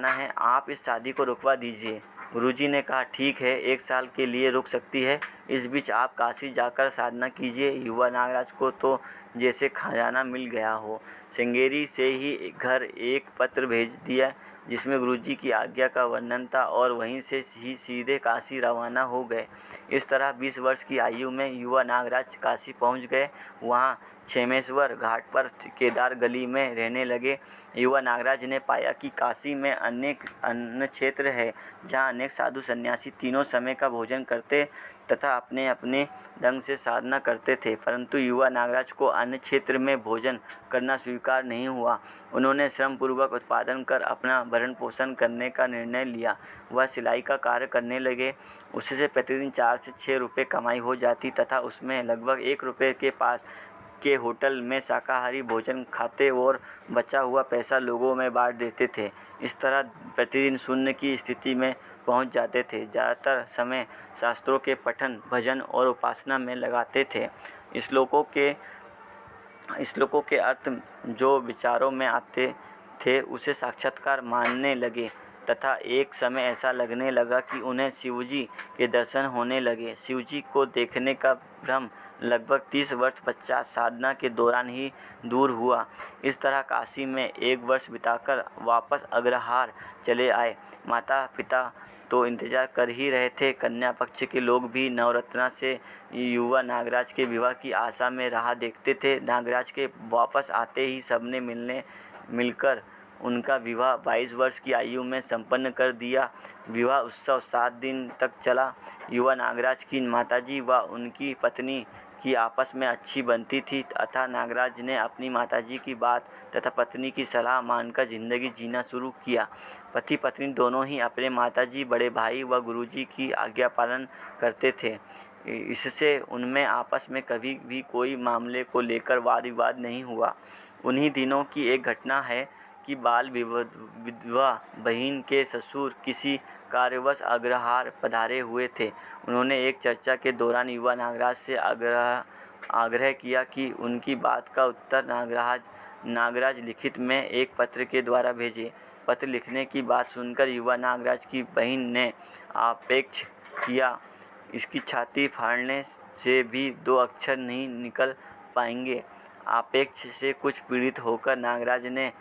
Speaker 1: है, आप इस शादी को रुकवा दीजिए। गुरुजी ने कहा, ठीक है, 1 साल के लिए रुक सकती है। इस बीच आप काशी जाकर साधना कीजिए। युवा नागराज को तो जैसे खजाना मिल गया हो। श्रृंगेरी से ही घर एक पत्र भेज दिया जिसमें गुरुजी की आज्ञा का वर्णन था और वहीं से ही सीधे काशी रवाना हो गए। इस तरह 20 वर्ष की आयु में युवा नागराज काशी पहुंच गए। वहां क्षेमेश्वर घाट पर केदार गली में रहने लगे। युवा नागराज ने पाया कि काशी में अनेक अन्न क्षेत्र है जहाँ अनेक साधु सन्यासी तीनों समय का भोजन करते तथा अपने अपने ढंग से साधना करते थे, परंतु युवा नागराज को अन्न क्षेत्र में भोजन करना स्वीकार नहीं हुआ। उन्होंने श्रम पूर्वक उत्पादन कर अपना भरण पोषण करने का निर्णय लिया। वह सिलाई का कार्य करने लगे। उससे प्रतिदिन 4 से 6 रुपये कमाई हो जाती तथा उसमें लगभग 1 रुपये के पास के होटल में शाकाहारी भोजन खाते और बचा हुआ पैसा लोगों में बांट देते थे। इस तरह प्रतिदिन शून्य की स्थिति में पहुंच जाते थे। ज़्यादातर समय शास्त्रों के पठन, भजन और उपासना में लगाते थे। श्लोकों के अर्थ जो विचारों में आते थे उसे साक्षात्कार मानने लगे तथा एक समय ऐसा लगने लगा कि उन्हें शिवजी के दर्शन होने लगे। शिवजी को देखने का भ्रम लगभग 30 वर्ष पश्चात साधना के दौरान ही दूर हुआ। इस तरह काशी में 1 वर्ष बिताकर वापस अग्रहार चले आए। माता पिता तो इंतजार कर ही रहे थे। कन्या पक्ष के लोग भी नवरत्ना से युवा नागराज के विवाह की आशा में राह देखते थे। नागराज के वापस आते ही सबने मिलकर उनका विवाह 22 वर्ष की आयु में संपन्न कर दिया। विवाह उत्सव 7 दिन तक चला। युवा नागराज की माताजी व उनकी पत्नी की आपस में अच्छी बनती थी अतः नागराज ने अपनी माताजी की बात तथा पत्नी की सलाह मानकर जिंदगी जीना शुरू किया। पति पत्नी दोनों ही अपने माताजी, बड़े भाई व गुरुजी की आज्ञा पालन करते थे। इससे उनमें आपस में कभी भी कोई मामले को लेकर वाद विवाद नहीं हुआ। उन्हीं दिनों की एक घटना है कि बाल विधवा बहन के ससुर किसी कार्यवश अग्रहार पधारे हुए थे। उन्होंने एक चर्चा के दौरान युवा नागराज से आग्रह किया कि उनकी बात का उत्तर नागराज लिखित में एक पत्र के द्वारा भेजे। पत्र लिखने की बात सुनकर युवा नागराज की बहन ने आक्षेप किया, इसकी छाती फाड़ने से भी 2 अक्षर नहीं निकल पाएंगे। आक्षेप से कुछ पीड़ित होकर नागराज ने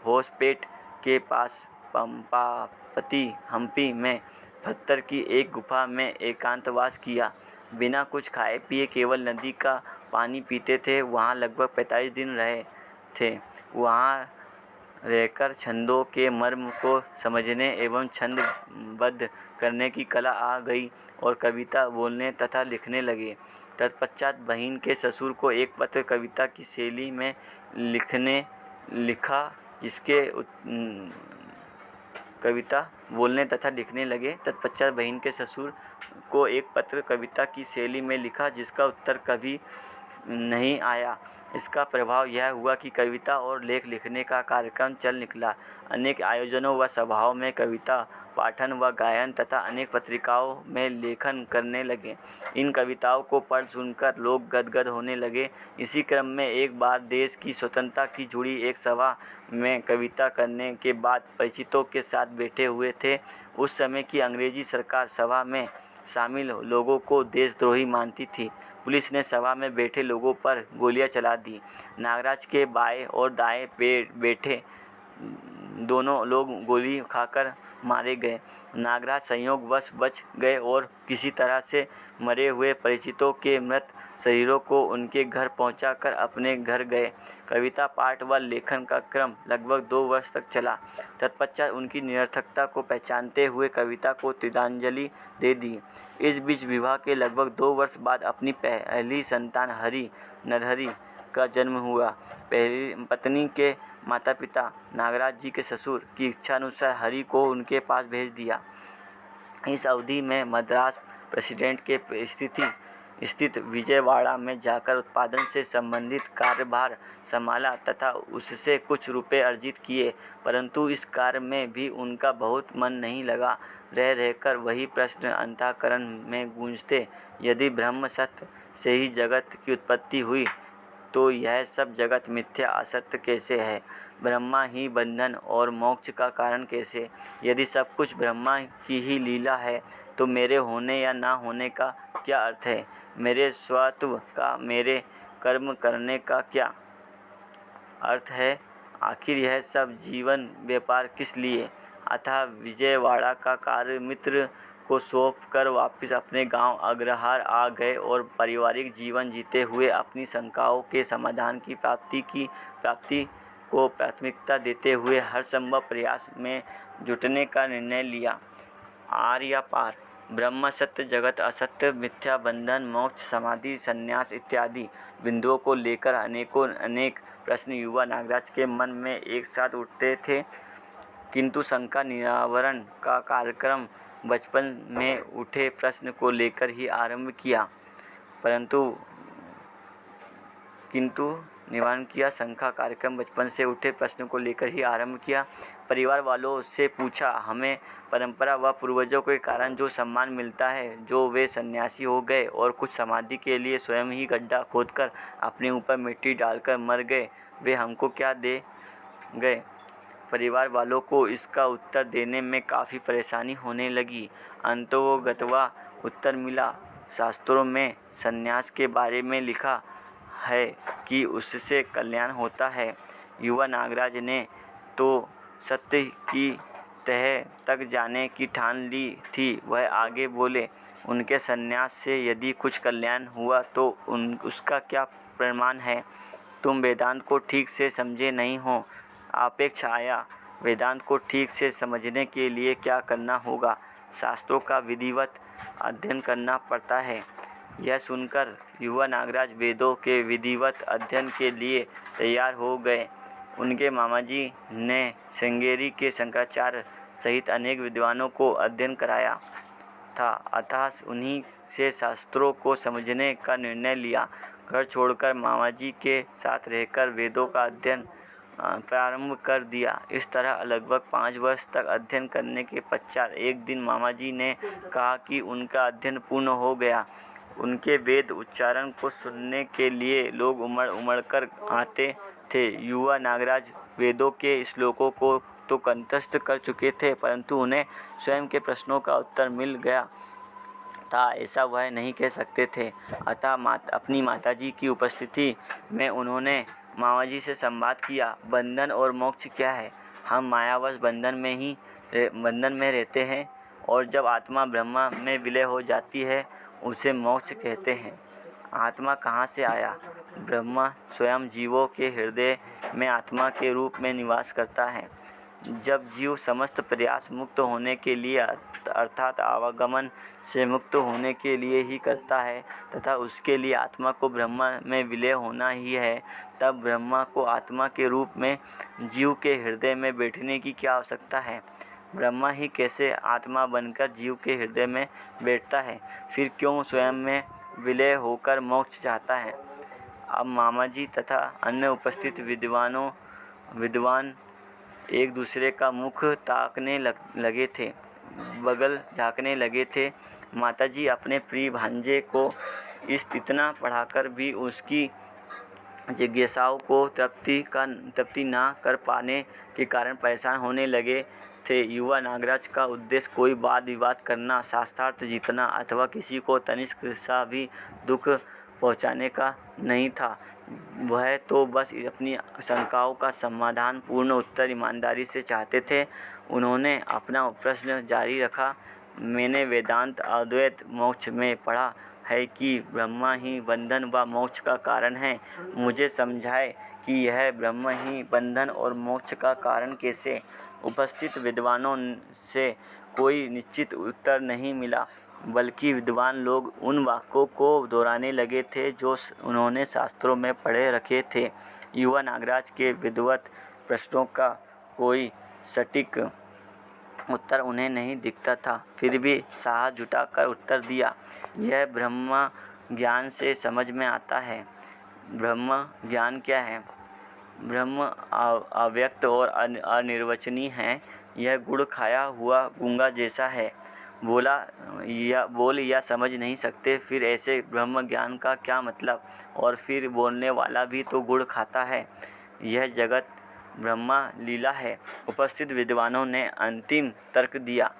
Speaker 1: होसपेट के पास पंपापति हम्पी में पत्थर की एक गुफा में एकांतवास किया। बिना कुछ खाए पिए केवल नदी का पानी पीते थे। वहाँ लगभग 45 दिन रहे थे। वहाँ रहकर छंदों के मर्म को समझने एवं छंदबद्ध करने की कला आ गई और कविता बोलने तथा लिखने लगे। तत्पश्चात बहन के ससुर को एक पत्र कविता की शैली में लिखा जिसके कविता बोलने तथा लिखने लगे। तत्पश्चात बहन के ससुर को एक पत्र कविता की शैली में लिखा जिसका उत्तर कभी नहीं आया। इसका प्रभाव यह हुआ कि कविता और लेख लिखने का कार्यक्रम चल निकला। अनेक आयोजनों व सभाओं में कविता पाठन व गायन तथा अनेक पत्रिकाओं में लेखन करने लगे। इन कविताओं को पढ़ सुनकर लोग गदगद होने लगे। इसी क्रम में एक बार देश की स्वतंत्रता की जुड़ी एक सभा में कविता करने के बाद परिचितों के साथ बैठे हुए थे। उस समय की अंग्रेजी सरकार सभा में शामिल लोगों को देशद्रोही मानती थी। पुलिस ने सभा में बैठे लोगों पर गोलियां चला दी। नागराज के बाएं और दाएं बैठे दोनों लोग गोली खाकर मारे गए। नागराज संयोगवश बच गए और किसी तरह से मरे हुए परिचितों के मृत शरीरों को उनके घर पहुंचाकर अपने घर गए। कविता पाठ व लेखन का क्रम लगभग 2 वर्ष तक चला। तत्पश्चात उनकी निरर्थकता को पहचानते हुए कविता को तिलांजलि दे दी। इस बीच विवाह के लगभग 2 वर्ष बाद अपनी पहली संतान नरहरि का जन्म हुआ। पहली पत्नी के माता पिता नागराज जी के ससुर की इच्छानुसार हरि को उनके पास भेज दिया। इस अवधि में मद्रास प्रेसिडेंट के स्थित विजयवाड़ा में जाकर उत्पादन से संबंधित कार्यभार संभाला तथा उससे कुछ रुपए अर्जित किए, परंतु इस कार्य में भी उनका बहुत मन नहीं लगा। रहकर वही प्रश्न अंतःकरण में गूंजते, यदि ब्रह्म सत्य से ही जगत की उत्पत्ति हुई तो यह सब जगत मिथ्या असत्य कैसे है? ब्रह्मा ही बंधन और मोक्ष का कारण कैसे? यदि सब कुछ ब्रह्मा की ही लीला है तो मेरे होने या ना होने का क्या अर्थ है? मेरे स्वत्व का मेरे कर्म करने का क्या अर्थ है? आखिर यह सब जीवन व्यापार किस लिए? अतः विजयवाड़ा का कार्य मित्र को सौंप कर वापस अपने गांव अग्रहार आ गए और पारिवारिक जीवन जीते हुए अपनी शंकाओं के समाधान की प्राप्ति को प्राथमिकता देते हुए हर संभव प्रयास में जुटने का निर्णय लिया। आर या पार, ब्रह्म सत्य, जगत असत्य, मिथ्या, बंधन, मोक्ष, समाधि, संन्यास इत्यादि बिंदुओं को लेकर अनेक प्रश्न युवा नागराज के मन में एक साथ उठते थे, किंतु शंका निवारण का कार्यक्रम बचपन में उठे प्रश्न को लेकर ही आरंभ किया। परिवार वालों से पूछा, हमें परंपरा व पूर्वजों के कारण जो सम्मान मिलता है, जो वे सन्यासी हो गए और कुछ समाधि के लिए स्वयं ही गड्ढा खोदकर अपने ऊपर मिट्टी डालकर मर गए, वे हमको क्या दे गए? परिवार वालों को इसका उत्तर देने में काफ़ी परेशानी होने लगी। अंततोगत्वा उत्तर मिला, शास्त्रों में संन्यास के बारे में लिखा है कि उससे कल्याण होता है। युवा नागराज ने तो सत्य की तह तक जाने की ठान ली थी। वह आगे बोले, उनके संन्यास से यदि कुछ कल्याण हुआ तो उसका क्या प्रमाण है? तुम वेदांत को ठीक से समझे नहीं हो। आक्षेप आया, वेदांत को ठीक से समझने के लिए क्या करना होगा? शास्त्रों का विधिवत अध्ययन करना पड़ता है। यह सुनकर युवा नागराज वेदों के विधिवत अध्ययन के लिए तैयार हो गए। उनके मामाजी ने श्रृंगेरी के शंकराचार्य सहित अनेक विद्वानों को अध्ययन कराया था, अतः उन्हीं से शास्त्रों को समझने का निर्णय लिया। घर छोड़कर मामाजी के साथ रहकर वेदों का अध्ययन प्रारंभ कर दिया। इस तरह लगभग 5 वर्ष तक अध्ययन करने के पश्चात एक दिन मामाजी ने कहा कि उनका अध्ययन पूर्ण हो गया। उनके वेद उच्चारण को सुनने के लिए लोग उमड़ उमड़ कर आते थे। युवा नागराज वेदों के श्लोकों को तो कंठस्थ कर चुके थे, परंतु उन्हें स्वयं के प्रश्नों का उत्तर मिल गया था, ऐसा वह नहीं कह सकते थे। अतः अपनी माताजी की उपस्थिति में उन्होंने मामाजी से संवाद किया। बंधन और मोक्ष क्या है? हम मायावश बंधन में रहते हैं, और जब आत्मा ब्रह्मा में विलय हो जाती है उसे मोक्ष कहते हैं। आत्मा कहाँ से आया? ब्रह्मा स्वयं जीवों के हृदय में आत्मा के रूप में निवास करता है। जब जीव समस्त प्रयास मुक्त होने के लिए अर्थात आवागमन से मुक्त होने के लिए ही करता है तथा उसके लिए आत्मा को ब्रह्मा में विलय होना ही है, तब ब्रह्मा को आत्मा के रूप में जीव के हृदय में बैठने की क्या आवश्यकता है? ब्रह्मा ही कैसे आत्मा बनकर जीव के हृदय में बैठता है? फिर क्यों स्वयं में विलय होकर मोक्ष चाहता है? अब मामाजी तथा अन्य उपस्थित विद्वान एक दूसरे का मुख ताकने लगे थे, बगल झाँकने लगे थे। माताजी अपने प्रिय भांजे को इतना पढ़ाकर भी उसकी जिज्ञासाओं को तृप्ति ना कर पाने के कारण परेशान होने लगे थे। युवा नागराज का उद्देश्य कोई वाद विवाद करना, शास्त्रार्थ जीतना अथवा किसी को तनिष्क सा भी दुख पहुंचाने का नहीं था। वह तो बस अपनी शंकाओं का समाधान पूर्ण उत्तर ईमानदारी से चाहते थे। उन्होंने अपना प्रश्न जारी रखा। मैंने वेदांत अद्वैत मोक्ष में पढ़ा है कि ब्रह्मा ही बंधन व मोक्ष का कारण है। मुझे समझाए कि यह ब्रह्म ही बंधन और मोक्ष का कारण कैसे? उपस्थित विद्वानों से कोई निश्चित उत्तर नहीं मिला, बल्कि विद्वान लोग उन वाक्यों को दोहराने लगे थे जो उन्होंने शास्त्रों में पढ़े रखे थे। युवा नागराज के विधिवत प्रश्नों का कोई सटीक उत्तर उन्हें नहीं दिखता था, फिर भी साहस जुटाकर उत्तर दिया। यह ब्रह्म ज्ञान से समझ में आता है। ब्रह्म ज्ञान क्या है? ब्रह्म अव्यक्त और अनिर्वचनीय है। यह गुड़ खाया हुआ गूंगा जैसा है, बोल या समझ नहीं सकते। फिर ऐसे ब्रह्म ज्ञान का क्या मतलब? और फिर बोलने वाला भी तो गुड़ खाता है। यह जगत ब्रह्मा लीला है। उपस्थित विद्वानों ने अंतिम तर्क दिया।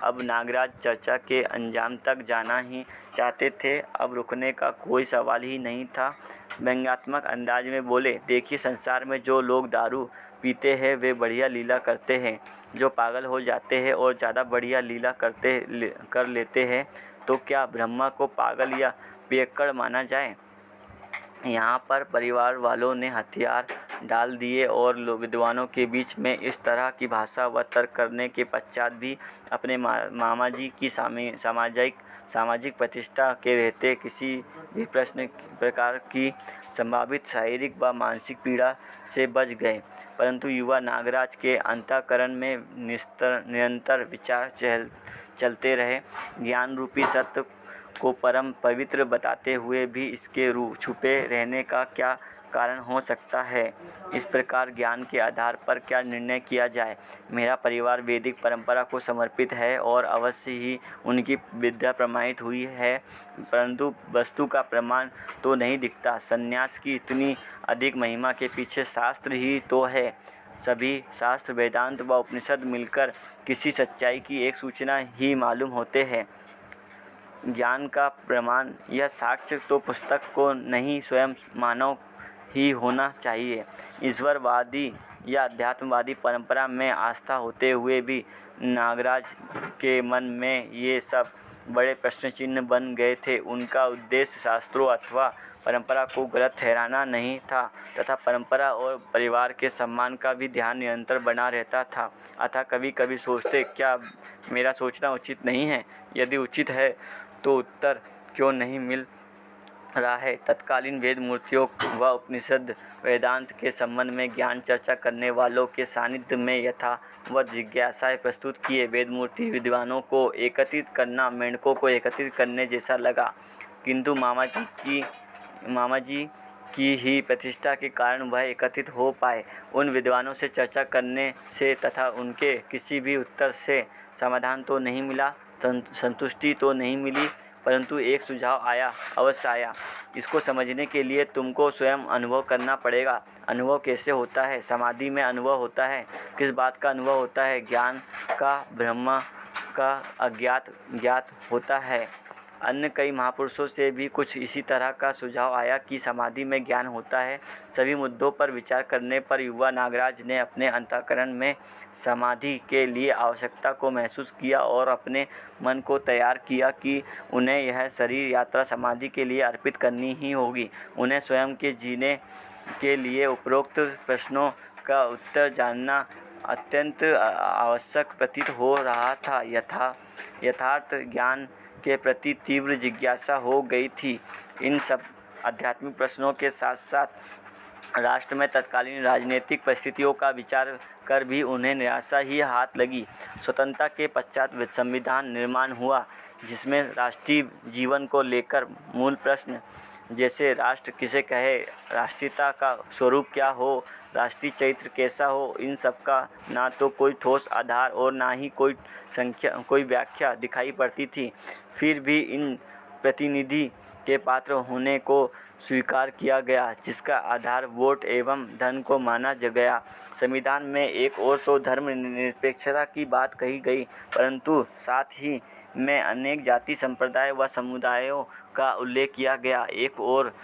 Speaker 1: अब नागराज चर्चा के अंजाम तक जाना ही चाहते थे। अब रुकने का कोई सवाल ही नहीं था। व्यंग्यात्मक अंदाज में बोले, देखिए, संसार में जो लोग दारू पीते हैं वे बढ़िया लीला करते हैं। जो पागल हो जाते हैं और ज़्यादा बढ़िया लीला कर लेते हैं, तो क्या ब्रह्मा को पागल या पियक्कड़ माना जाए? यहाँ पर परिवार वालों ने हथियार डाल दिए और विद्वानों के बीच में इस तरह की भाषा व तर्क करने के पश्चात भी अपने मामाजी की सामाजिक प्रतिष्ठा के रहते किसी भी प्रकार की संभावित शारीरिक व मानसिक पीड़ा से बच गए। परंतु युवा नागराज के अंतःकरण में निरंतर विचार चलते रहे। ज्ञान रूपी सत्य को परम पवित्र बताते हुए भी इसके छुपे रहने का क्या कारण हो सकता है? इस प्रकार ज्ञान के आधार पर क्या निर्णय किया जाए? मेरा परिवार वैदिक परंपरा को समर्पित है और अवश्य ही उनकी विद्या प्रमाणित हुई है, परंतु वस्तु का प्रमाण तो नहीं दिखता। संन्यास की इतनी अधिक महिमा के पीछे शास्त्र ही तो है। सभी शास्त्र, वेदांत व उपनिषद मिलकर किसी सच्चाई की एक सूचना ही मालूम होते हैं। ज्ञान का प्रमाण या साक्ष्य तो पुस्तक को नहीं, स्वयं मानव ही होना चाहिए। ईश्वरवादी या अध्यात्मवादी परंपरा में आस्था होते हुए भी नागराज के मन में ये सब बड़े प्रश्न चिन्ह बन गए थे। उनका उद्देश्य शास्त्रों अथवा परंपरा को गलत ठहराना नहीं था तथा परंपरा और परिवार के सम्मान का भी ध्यान निरंतर बना रहता था। अतः कभी कभी सोचते, क्या मेरा सोचना उचित नहीं है? यदि उचित है तो उत्तर क्यों नहीं मिल रहा है? तत्कालीन वेद मूर्तियों व उपनिषद वेदांत के संबंध में ज्ञान चर्चा करने वालों के सानिध्य में यथावत जिज्ञासाएं प्रस्तुत किए वेद मूर्ति विद्वानों को एकत्रित करना मेंढकों को एकत्रित करने जैसा लगा, किंतु मामा जी की ही प्रतिष्ठा के कारण वह एकत्रित हो पाए। उन विद्वानों से चर्चा करने से तथा उनके किसी भी उत्तर से समाधान तो नहीं मिला, संतुष्टि तो नहीं मिली, परंतु एक सुझाव अवश्य आया। इसको समझने के लिए तुमको स्वयं अनुभव करना पड़ेगा। अनुभव कैसे होता है? समाधि में अनुभव होता है। किस बात का अनुभव होता है? ज्ञान का, ब्रह्म का, ज्ञात होता है। अन्य कई महापुरुषों से भी कुछ इसी तरह का सुझाव आया कि समाधि में ज्ञान होता है। सभी मुद्दों पर विचार करने पर युवा नागराज ने अपने अंतःकरण में समाधि के लिए आवश्यकता को महसूस किया और अपने मन को तैयार किया कि उन्हें यह शरीर यात्रा समाधि के लिए अर्पित करनी ही होगी। उन्हें स्वयं के जीने के लिए उपरोक्त प्रश्नों का उत्तर जानना अत्यंत आवश्यक प्रतीत हो रहा था। यथार्थ ज्ञान के प्रति तीव्र जिज्ञासा हो गई थी। इन सब आध्यात्मिक प्रश्नों के साथ साथ राष्ट्र में तत्कालीन राजनीतिक परिस्थितियों का विचार कर भी उन्हें निराशा ही हाथ लगी। स्वतंत्रता के पश्चात संविधान निर्माण हुआ, जिसमें राष्ट्रीय जीवन को लेकर मूल प्रश्न जैसे राष्ट्र किसे कहे, राष्ट्रीयता का स्वरूप क्या हो, राष्ट्रीय चरित्र कैसा हो, इन सब का ना तो कोई ठोस आधार और ना ही कोई व्याख्या दिखाई पड़ती थी। फिर भी इन प्रतिनिधि के पात्र होने को स्वीकार किया गया, जिसका आधार वोट एवं धन को माना गया। संविधान में एक ओर तो धर्मनिरपेक्षता की बात कही गई, परंतु साथ ही में अनेक जाति संप्रदाय व समुदायों का उल्लेख किया गया। एक ओर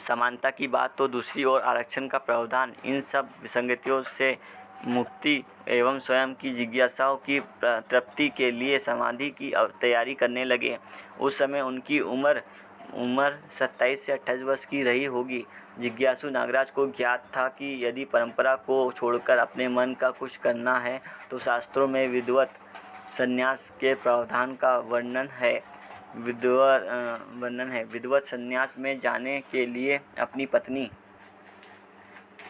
Speaker 1: समानता की बात तो दूसरी ओर आरक्षण का प्रावधान। इन सब विसंगतियों से मुक्ति एवं स्वयं की जिज्ञासाओं की तृप्ति के लिए समाधि की तैयारी करने लगे। उस समय उनकी उम्र 27 से 28 वर्ष की रही होगी। जिज्ञासु नागराज को ज्ञात था कि यदि परंपरा को छोड़कर अपने मन का कुछ करना है तो शास्त्रों में विधिवत संन्यास के प्रावधान का वर्णन है। विधिवत संन्यास में जाने के लिए अपनी पत्नी